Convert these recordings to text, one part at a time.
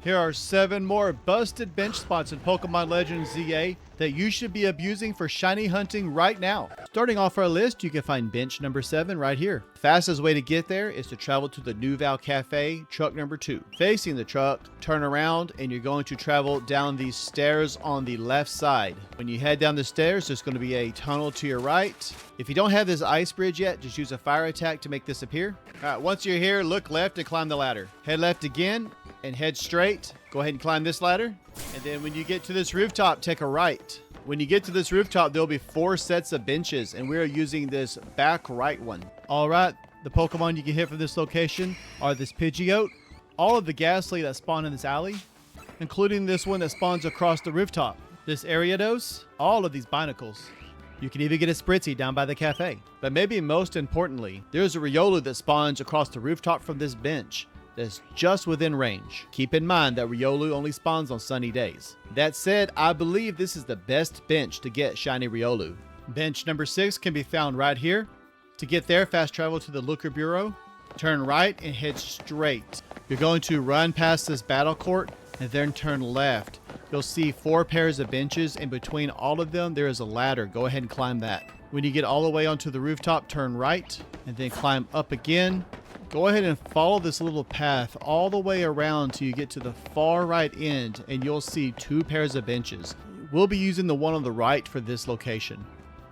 Here are 7 more busted bench spots in Pokemon Legends ZA that you should be abusing for shiny hunting right now. Starting off our list, you can find bench number 7 right here. Fastest way to get there is to travel to the New Val Cafe, truck number 2. Facing the truck, turn around, and you're going to travel down these stairs on the left side. When you head down the stairs, there's going to be a tunnel to your right. If you don't have this ice bridge yet, just use a fire attack to make this appear. All right, once you're here, look left and climb the ladder. Head left again and head straight. Go ahead and climb this ladder. And then when you get to this rooftop, take a right. When you get to this rooftop, there'll be 4 sets of benches, and we are using this back right one. All right, the Pokemon you can hit from this location are this Pidgeot, all of the Ghastly that spawn in this alley, including this one that spawns across the rooftop, this Ariados, all of these Binacles. You can even get a Spritzy down by the cafe. But maybe most importantly, there's a Riolu that spawns across the rooftop from this bench that's just within range. Keep in mind that Riolu only spawns on sunny days. That said, I believe this is the best bench to get shiny Riolu. Bench number 6 can be found right here. To get there, fast travel to the Looker Bureau, turn right and head straight. You're going to run past this battle court and then turn left. You'll see 4 pairs of benches, and between all of them there is a ladder. Go ahead and climb that. When you get all the way onto the rooftop, turn right and then climb up again. Go ahead and follow this little path all the way around till you get to the far right end, and you'll see 2 pairs of benches. We'll be using the one on the right for this location.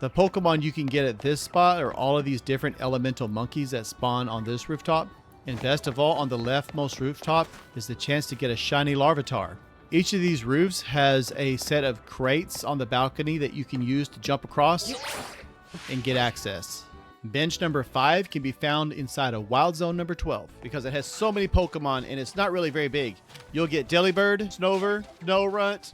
The Pokemon you can get at this spot are all of these different elemental monkeys that spawn on this rooftop. And best of all, on the leftmost rooftop is the chance to get a shiny Larvitar. Each of these roofs has a set of crates on the balcony that you can use to jump across and get access. Bench number 5 can be found inside of Wild Zone number 12 because it has so many Pokemon and it's not really very big. You'll get Delibird, Snover, Snorunt,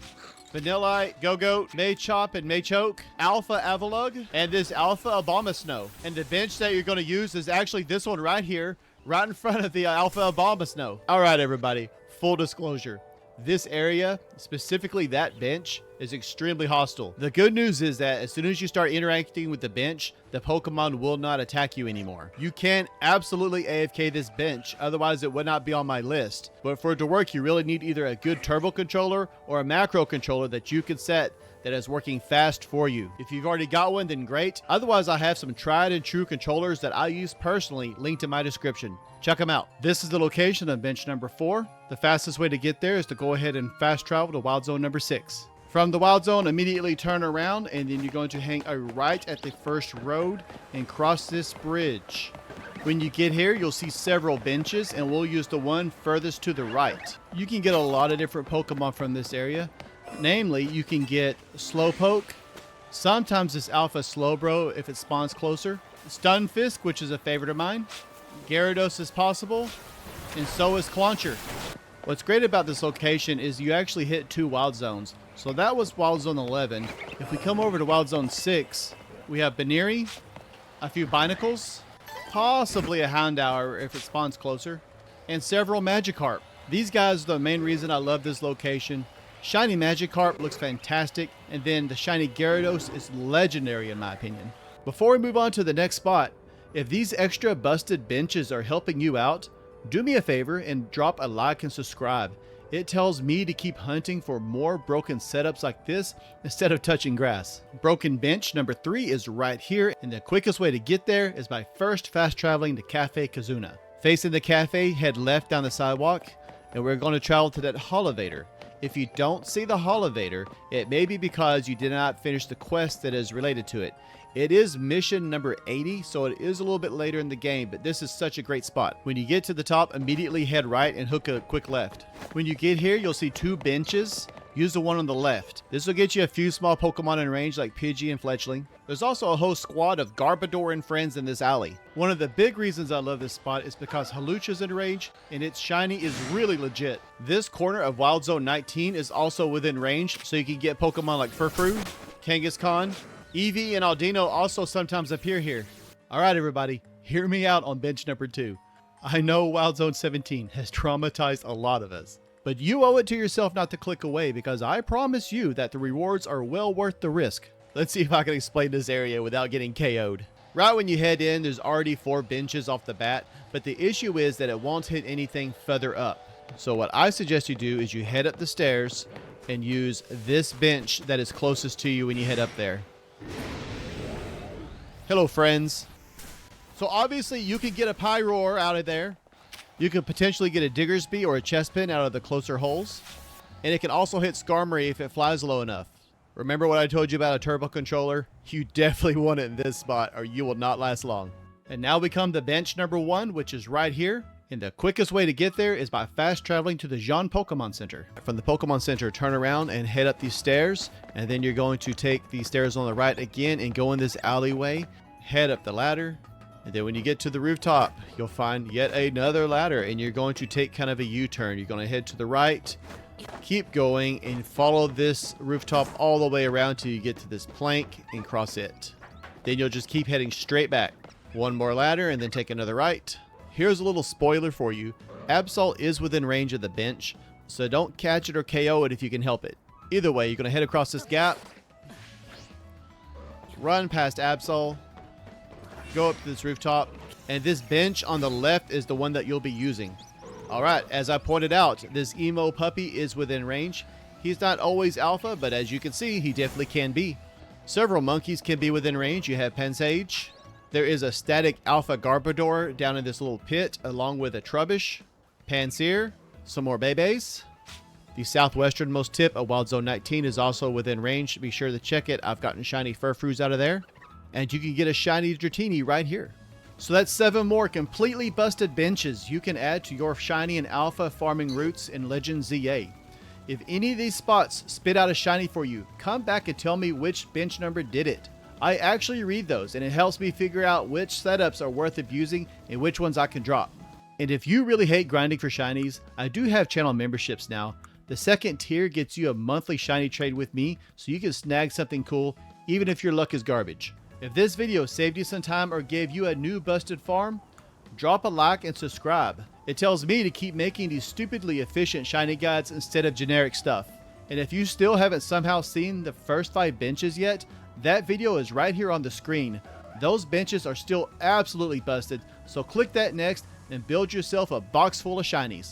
Vanillite, Go-Goat, Machop and Machoke, Alpha Avalugg, and this Alpha Abomasnow. And the bench that you're going to use is actually this one right here, right in front of the Alpha Abomasnow. All right, everybody, full disclosure. This area, specifically that bench, is extremely hostile. The good news is that as soon as you start interacting with the bench, the Pokemon will not attack you anymore. You can absolutely AFK this bench, otherwise it would not be on my list. But for it to work, you really need either a good turbo controller or a macro controller that you can set that is working fast for you. If you've already got one, then great. Otherwise, I have some tried and true controllers that I use personally, linked in my description. Check them out. This is the location of bench number 4. The fastest way to get there is to go ahead and fast travel to Wild Zone number 6. From the Wild Zone, immediately turn around, and then you're going to hang a right at the first road and cross this bridge. When you get here, you'll see several benches, and we'll use the one furthest to the right. You can get a lot of different Pokemon from this area. Namely, you can get Slowpoke, sometimes this Alpha Slowbro if it spawns closer, Stunfisk, which is a favorite of mine, Gyarados is possible, and so is Clauncher. What's great about this location is you actually hit 2 Wild Zones. So that was Wild Zone 11. If we come over to Wild Zone 6, we have Baneri, a few Binacles, possibly a Houndour if it spawns closer, and several Magikarp. These guys are the main reason I love this location. Shiny Magikarp looks fantastic, and then the shiny Gyarados is legendary in my opinion. Before we move on to the next spot, if these extra busted benches are helping you out, do me a favor and drop a like and subscribe. It tells me to keep hunting for more broken setups like this instead of touching grass. Broken bench number 3 is right here, and the quickest way to get there is by first fast traveling to Cafe Kazuna. Facing the cafe, head left down the sidewalk, and we're going to travel to that Holovator. If you don't see the Holovator, it may be because you did not finish the quest that is related to it. It is mission number 80, so it is a little bit later in the game, but this is such a great spot. When you get to the top, immediately head right and hook a quick left. When you get here, you'll see 2 benches. Use the one on the left. This will get you a few small Pokemon in range like Pidgey and Fletchling. There's also a whole squad of Garbodor and friends in this alley. One of the big reasons I love this spot is because Hawlucha's in range and its shiny is really legit. This corner of Wild Zone 19 is also within range, so you can get Pokemon like Furfrou, Kangaskhan, Eevee, and Aldino also sometimes appear here. Alright everybody, hear me out on bench number 2. I know Wild Zone 17 has traumatized a lot of us, but you owe it to yourself not to click away because I promise you that the rewards are well worth the risk. Let's see if I can explain this area without getting KO'd. Right when you head in, there's already 4 benches off the bat, but the issue is that it won't hit anything further up. So what I suggest you do is you head up the stairs and use this bench that is closest to you when you head up there. Hello, friends. So obviously you can get a Pyroar out of there. You could potentially get a Diggersby or a Chestpin out of the closer holes. And it can also hit Skarmory if it flies low enough. Remember what I told you about a turbo controller? You definitely want it in this spot or you will not last long. And now we come to bench number 1, which is right here. And the quickest way to get there is by fast traveling to the Jean Pokemon Center. From the Pokemon Center, turn around and head up these stairs. And then you're going to take these stairs on the right again and go in this alleyway. Head up the ladder. And then when you get to the rooftop, you'll find yet another ladder. And you're going to take kind of a U-turn. You're going to head to the right. Keep going and follow this rooftop all the way around till you get to this plank and cross it. Then you'll just keep heading straight back. One more ladder and then take another right. Here's a little spoiler for you. Absol is within range of the bench, so don't catch it or KO it if you can help it. Either way, you're going to head across this gap, run past Absol, go up to this rooftop, and this bench on the left is the one that you'll be using. Alright, as I pointed out, this emo puppy is within range. He's not always alpha, but as you can see, he definitely can be. Several monkeys can be within range. You have Pensage. There is a static alpha Garbodor down in this little pit, along with a Trubbish, Pansear, some more Bebes. The southwesternmost tip of Wild Zone 19 is also within range. Be sure to check it. I've gotten shiny Furfroos out of there. And you can get a shiny Dratini right here. So that's 7 more completely busted benches you can add to your shiny and alpha farming routes in Legend ZA. If any of these spots spit out a shiny for you, come back and tell me which bench number did it. I actually read those and it helps me figure out which setups are worth abusing and which ones I can drop. And if you really hate grinding for shinies, I do have channel memberships now. The second tier gets you a monthly shiny trade with me so you can snag something cool even if your luck is garbage. If this video saved you some time or gave you a new busted farm, drop a like and subscribe. It tells me to keep making these stupidly efficient shiny guides instead of generic stuff. And if you still haven't somehow seen the first 5 benches yet, that video is right here on the screen. Those benches are still absolutely busted, so click that next and build yourself a box full of shinies.